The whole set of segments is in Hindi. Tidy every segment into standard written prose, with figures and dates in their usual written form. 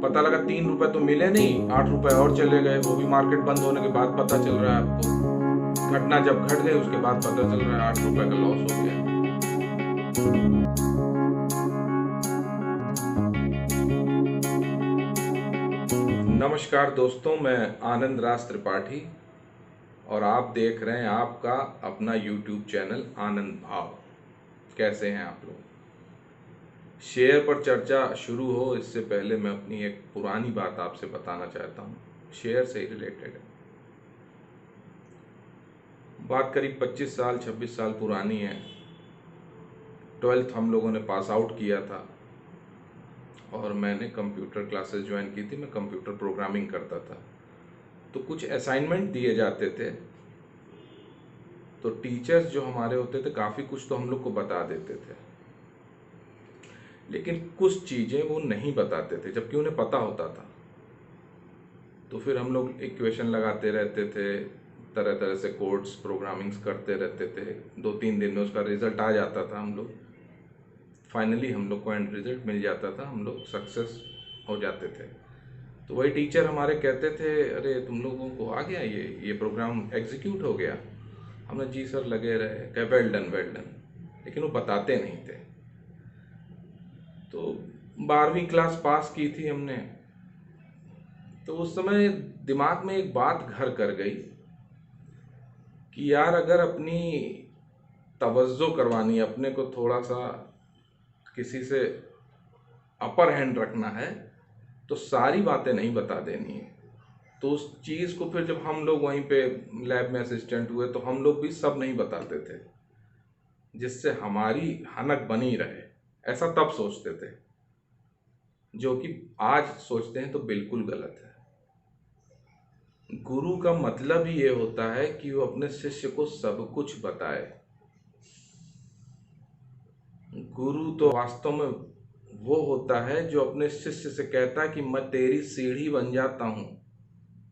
पता लगा 3 रुपए तो मिले नहीं, 8 रुपए और चले गए। वो भी मार्केट बंद होने के बाद पता चल रहा है आपको। घटना जब घट गई उसके बाद पता चल रहा है 8 रुपए का लॉस हो गया। नमस्कार दोस्तों, मैं आनंद राज त्रिपाठी और आप देख रहे हैं आपका अपना YouTube चैनल आनंद भाव। कैसे हैं आप लोग? शेयर पर चर्चा शुरू हो इससे पहले मैं अपनी एक पुरानी बात आपसे बताना चाहता हूँ। शेयर से ही रिलेटेड है। बात करीब 25 साल 26 साल पुरानी है। 12th हम लोगों ने पास आउट किया था और मैंने कंप्यूटर क्लासेस ज्वाइन की थी। मैं कंप्यूटर प्रोग्रामिंग करता था, तो कुछ असाइनमेंट दिए जाते थे। तो टीचर्स जो हमारे होते थे काफ़ी कुछ तो हम लोग को बता देते थे, लेकिन कुछ चीज़ें वो नहीं बताते थे जबकि उन्हें पता होता था। तो फिर हम लोग इक्वेशन लगाते रहते थे, तरह तरह से कोड्स प्रोग्रामिंग्स करते रहते थे। 2-3 दिन में उसका रिजल्ट आ जाता था। हम लोग फाइनली हम लोग को एंड रिजल्ट मिल जाता था, हम लोग सक्सेस हो जाते थे। तो वही टीचर हमारे कहते थे, अरे तुम लोगों को आ गया, ये प्रोग्राम एग्जीक्यूट हो गया। हमने जी सर लगे रहे, कह वेल डन वेल डन, लेकिन वो बताते नहीं थे। तो 12वीं क्लास पास की थी हमने, तो उस समय दिमाग में एक बात घर कर गई कि यार अगर अपनी तवज्जो करवानी है, अपने को थोड़ा सा किसी से अपर हैंड रखना है, तो सारी बातें नहीं बता देनी है। तो उस चीज़ को फिर जब हम लोग वहीं पे लैब में असिस्टेंट हुए तो हम लोग भी सब नहीं बताते थे, जिससे हमारी हनक बनी रहे। ऐसा तब सोचते थे, जो कि आज सोचते हैं तो बिल्कुल गलत है। गुरु का मतलब ही ये होता है कि वो अपने शिष्य को सब कुछ बताए। गुरु तो वास्तव में वो होता है जो अपने शिष्य से कहता है कि मैं तेरी सीढ़ी बन जाता हूं,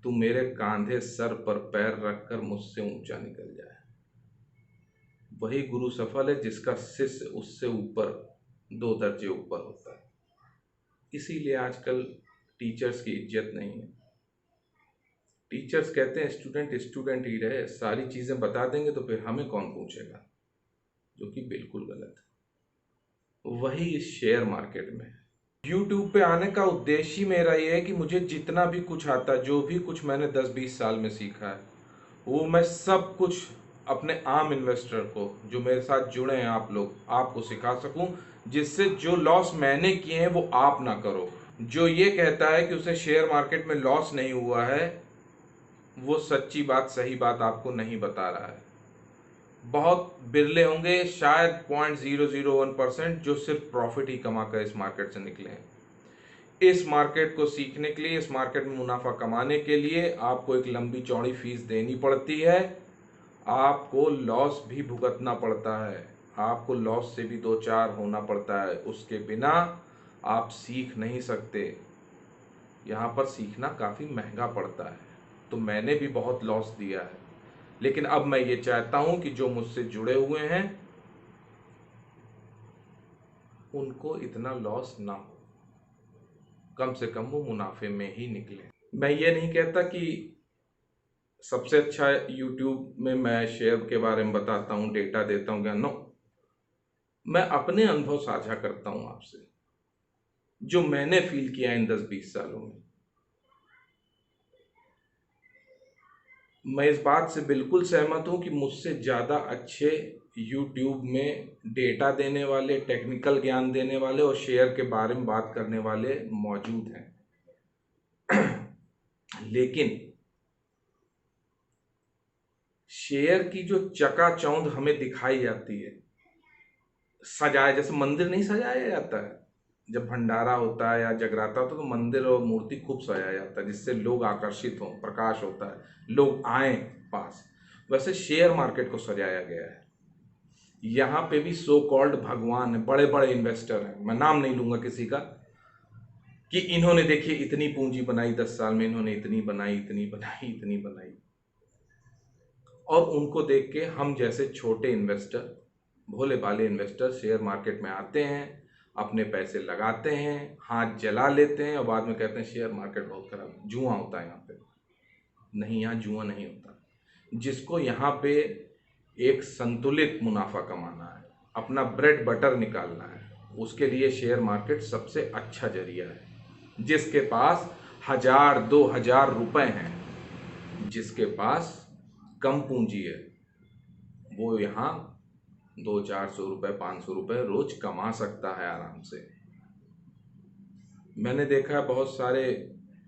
तू मेरे कांधे सर पर पैर रखकर मुझसे ऊंचा निकल जाए। वही गुरु सफल है जिसका शिष्य उससे ऊपर 2 दर्जे ऊपर होता है। इसीलिए आजकल टीचर्स की इज्जत नहीं है। टीचर्स कहते हैं स्टूडेंट स्टूडेंट ही रहे, सारी चीज़ें बता देंगे तो फिर हमें कौन पूछेगा, जो कि बिल्कुल गलत है। वही इस शेयर मार्केट में YouTube पे आने का उद्देश्य ही मेरा ये है कि मुझे जितना भी कुछ आता है, जो भी कुछ मैंने 10-20 साल में सीखा है, वो मैं सब कुछ अपने आम इन्वेस्टर को, जो मेरे साथ जुड़े हैं आप लोग, आपको सिखा सकूं, जिससे जो लॉस मैंने किए हैं वो आप ना करो। जो ये कहता है कि उसे शेयर मार्केट में लॉस नहीं हुआ है, वो सच्ची बात सही बात आपको नहीं बता रहा है। बहुत बिरले होंगे, शायद 0.001% जो सिर्फ प्रॉफिट ही कमा कर इस मार्केट से निकले हैं। इस मार्केट को सीखने के लिए, इस मार्केट में मुनाफा कमाने के लिए आपको एक लंबी चौड़ी फीस देनी पड़ती है। आपको लॉस भी भुगतना पड़ता है, आपको लॉस से भी दो चार होना पड़ता है। उसके बिना आप सीख नहीं सकते। यहाँ पर सीखना काफ़ी महंगा पड़ता है। तो मैंने भी बहुत लॉस दिया है, लेकिन अब मैं ये चाहता हूँ कि जो मुझसे जुड़े हुए हैं उनको इतना लॉस ना हो, कम से कम वो मुनाफे में ही निकले। मैं ये नहीं कहता कि सबसे अच्छा YouTube में मैं शेयर के बारे में बताता हूँ, डेटा देता हूँ, ज्ञान, नो। मैं अपने अनुभव साझा करता हूँ आपसे, जो मैंने फील किया इन 10-20 सालों में। मैं इस बात से बिल्कुल सहमत हूँ कि मुझसे ज़्यादा अच्छे YouTube में डेटा देने वाले, टेक्निकल ज्ञान देने वाले और शेयर के बारे में बात करने वाले मौजूद हैं। लेकिन शेयर की जो चकाचौंध हमें दिखाई जाती है, सजाया, जैसे मंदिर नहीं सजाया जाता है, जब भंडारा होता है या जगराता होता है तो मंदिर और मूर्ति खूब सजाया जाता है जिससे लोग आकर्षित हों, प्रकाश होता है, लोग आए पास। वैसे शेयर मार्केट को सजाया गया है। यहाँ पे भी सो कॉल्ड भगवान है, बड़े बड़े इन्वेस्टर हैं, मैं नाम नहीं लूंगा किसी का, कि इन्होंने देखिए इतनी पूंजी बनाई 10 साल में, इन्होंने इतनी बनाई, इतनी बनाई, इतनी बनाई। और उनको देख के हम जैसे छोटे इन्वेस्टर, भोले भाले इन्वेस्टर शेयर मार्केट में आते हैं, अपने पैसे लगाते हैं, हाथ जला लेते हैं और बाद में कहते हैं शेयर मार्केट बहुत खराब है, जुआ होता है यहाँ पे। नहीं, यहाँ जुआ नहीं होता। जिसको यहाँ पे एक संतुलित मुनाफा कमाना है, अपना ब्रेड बटर निकालना है, उसके लिए शेयर मार्केट सबसे अच्छा जरिया है। जिसके पास 1000-2000 रुपए हैं, जिसके पास कम पूंजी है, वो यहाँ 200-400 रुपए 500 रुपए रोज कमा सकता है आराम से। मैंने देखा है बहुत सारे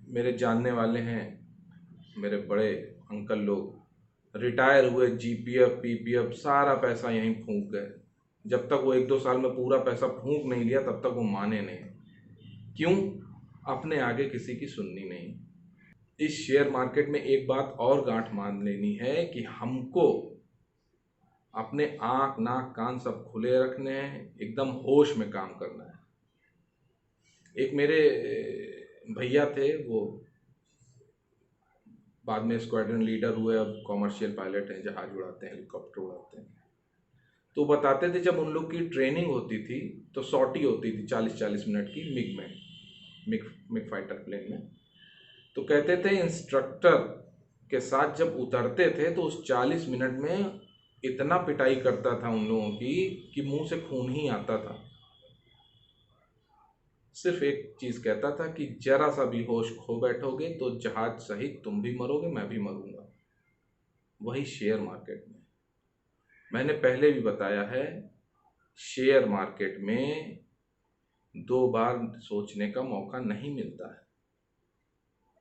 मेरे जानने वाले हैं, मेरे बड़े अंकल लोग रिटायर हुए, जीपीएफ पीपीएफ सारा पैसा यहीं फूंक गए। जब तक वो 1-2 साल में पूरा पैसा फूंक नहीं लिया तब तक वो माने नहीं। क्यों? अपने आगे किसी की सुननी नहीं। इस शेयर मार्केट में एक बात और गांठ मान लेनी है कि हमको अपने आंख नाक कान सब खुले रखने हैं, एकदम होश में काम करना है। एक मेरे भैया थे, वो बाद में स्क्वाड्रन लीडर हुए, अब कॉमर्शियल पायलट हैं, जहाज उड़ाते हैं, हेलीकॉप्टर उड़ाते हैं। तो बताते थे जब उन लोग की ट्रेनिंग होती थी तो सॉर्टी होती थी 40-40 मिनट की मिग में, मिग फाइटर प्लेन में। तो कहते थे इंस्ट्रक्टर के साथ जब उतरते थे तो उस 40 मिनट में इतना पिटाई करता था उन लोगों की कि मुंह से खून ही आता था। सिर्फ एक चीज कहता था कि जरा सा भी होश खो बैठोगे तो जहाज सहित तुम भी मरोगे, मैं भी मरूंगा। वही शेयर मार्केट में मैंने पहले भी बताया है, शेयर मार्केट में 2 बार सोचने का मौका नहीं मिलता है।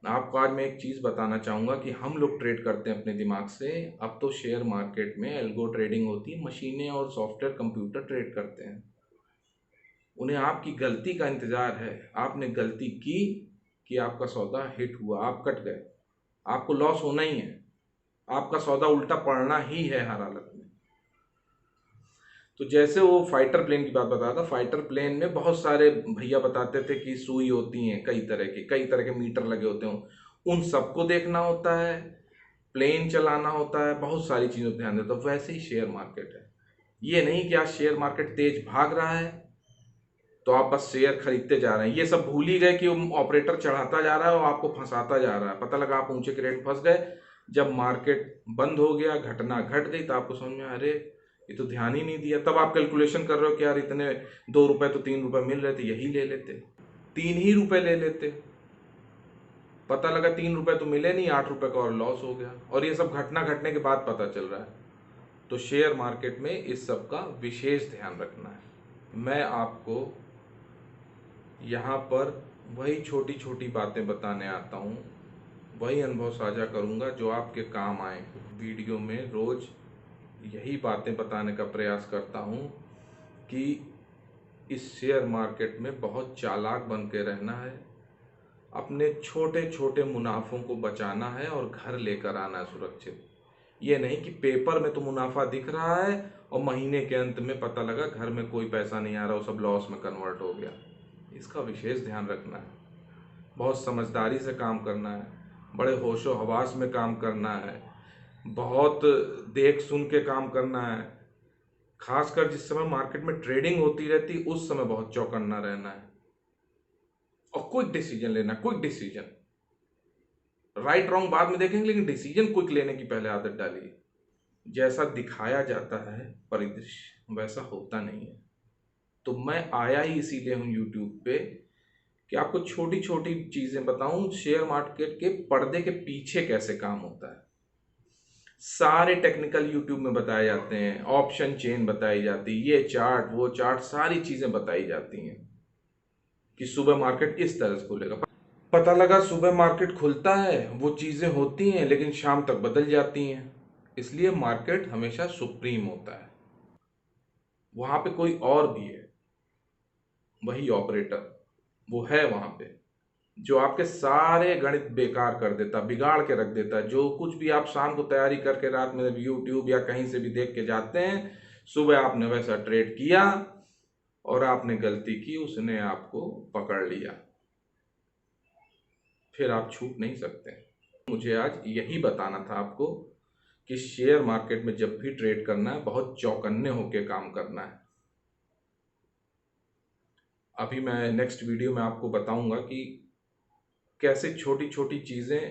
आपको आज मैं एक चीज बताना चाहूंगा कि हम लोग ट्रेड करते हैं अपने दिमाग से। अब तो शेयर मार्केट में एल्गो ट्रेडिंग होती है, मशीनें और सॉफ्टवेयर कंप्यूटर ट्रेड करते हैं। उन्हें आपकी गलती का इंतजार है। आपने गलती की कि आपका सौदा हिट हुआ, आप कट गए, आपको लॉस होना ही है, आपका सौदा उल्टा पड़ना ही है हर हालत में। तो जैसे वो फाइटर प्लेन की बात बताया था, फाइटर प्लेन में बहुत सारे भैया बताते थे कि सुई होती हैं, कई तरह के मीटर लगे होते हैं, उन सबको देखना होता है, प्लेन चलाना होता है, बहुत सारी चीज़ों पर ध्यान देता है। वैसे ही शेयर मार्केट है। ये नहीं कि आज शेयर मार्केट तेज भाग रहा है तो आप बस शेयर खरीदते जा रहे हैं। ये सब भूल ही गए कि ऑपरेटर चढ़ाता जा रहा है और आपको फंसाता जा रहा है। पता लगा आप ऊंचे के रेट फंस गए, जब मार्केट बंद हो गया, घटना घट गई, तो आपको समझ में अरे ये तो ध्यान ही नहीं दिया। तब आप कैलकुलेशन कर रहे हो कि यार इतने 2 रुपए तो 3 रुपए मिल रहे थे, यही ले लेते, 3 ही रुपए ले लेते। पता लगा 3 रुपए तो मिले नहीं, 8 रुपए का और लॉस हो गया। और ये सब घटना घटने के बाद पता चल रहा है। तो शेयर मार्केट में इस सब का विशेष ध्यान रखना है। मैं आपको यहाँ पर वही छोटी छोटी बातें बताने आता हूँ, वही अनुभव साझा करूँगा जो आपके काम आए। वीडियो में रोज यही बातें बताने का प्रयास करता हूँ कि इस शेयर मार्केट में बहुत चालाक बन के रहना है, अपने छोटे छोटे मुनाफों को बचाना है और घर लेकर आना है सुरक्षित। ये नहीं कि पेपर में तो मुनाफा दिख रहा है और महीने के अंत में पता लगा घर में कोई पैसा नहीं आ रहा, वो सब लॉस में कन्वर्ट हो गया। इसका विशेष ध्यान रखना है, बहुत समझदारी से काम करना है, बड़े होशो हवास में काम करना है, बहुत देख सुन के काम करना है। खासकर जिस समय मार्केट में ट्रेडिंग होती रहती उस समय बहुत चौकन्ना रहना है और क्विक डिसीजन लेना। क्विक डिसीजन, राइट रॉन्ग बाद में देखेंगे, लेकिन डिसीजन क्विक लेने की पहले आदत डालिए। जैसा दिखाया जाता है परिदृश्य वैसा होता नहीं है। तो मैं आया ही इसीलिए हूँ यूट्यूब पे कि आपको छोटी छोटी चीजें बताऊं, शेयर मार्केट के पर्दे के पीछे कैसे काम होता है। सारे टेक्निकल यूट्यूब में बताए जाते हैं, ऑप्शन चेन बताई जाती है, ये चार्ट वो चार्ट, सारी चीजें बताई जाती हैं कि सुबह मार्केट इस तरह से खुलेगा। पता लगा सुबह मार्केट खुलता है, वो चीजें होती हैं लेकिन शाम तक बदल जाती हैं। इसलिए मार्केट हमेशा सुप्रीम होता है, वहां पे कोई और भी है, वही ऑपरेटर वो है वहां पे, जो आपके सारे गणित बेकार कर देता, बिगाड़ के रख देता। जो कुछ भी आप शाम को तैयारी करके रात में यूट्यूब या कहीं से भी देख के जाते हैं, सुबह आपने वैसा ट्रेड किया और आपने गलती की, उसने आपको पकड़ लिया, फिर आप छूट नहीं सकते। मुझे आज यही बताना था आपको कि शेयर मार्केट में जब भी ट्रेड करना है बहुत चौकन्ने होकर काम करना है। अभी मैं नेक्स्ट वीडियो में आपको बताऊंगा कि कैसे छोटी छोटी चीज़ें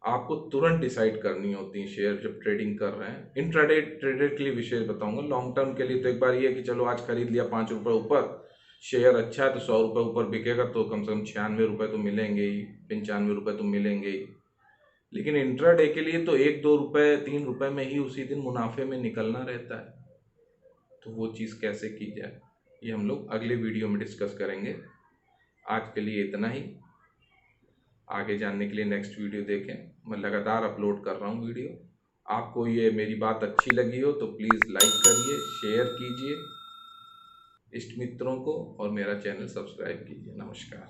आपको तुरंत डिसाइड करनी होती हैं शेयर जब ट्रेडिंग कर रहे हैं। इंट्राडे ट्रेडर के लिए विशेष बताऊंगा, लॉन्ग टर्म के लिए तो एक बार ये है कि चलो आज खरीद लिया 5 रुपये ऊपर, शेयर अच्छा है तो 100 रुपये ऊपर बिकेगा तो कम से कम 96 रुपये तो मिलेंगे ही, 95 रुपये तो मिलेंगे ही। लेकिन इंट्राडे के लिए तो 1-2 रुपये 3 रुपये में ही उसी दिन मुनाफे में निकलना रहता है। तो वो चीज़ कैसे की जाए ये हम लोग अगले वीडियो में डिस्कस करेंगे। आज के लिए इतना ही। आगे जानने के लिए नेक्स्ट वीडियो देखें, मैं लगातार अपलोड कर रहा हूँ वीडियो। आपको ये मेरी बात अच्छी लगी हो तो प्लीज़ लाइक करिए, शेयर कीजिए इष्ट मित्रों को और मेरा चैनल सब्सक्राइब कीजिए। नमस्कार।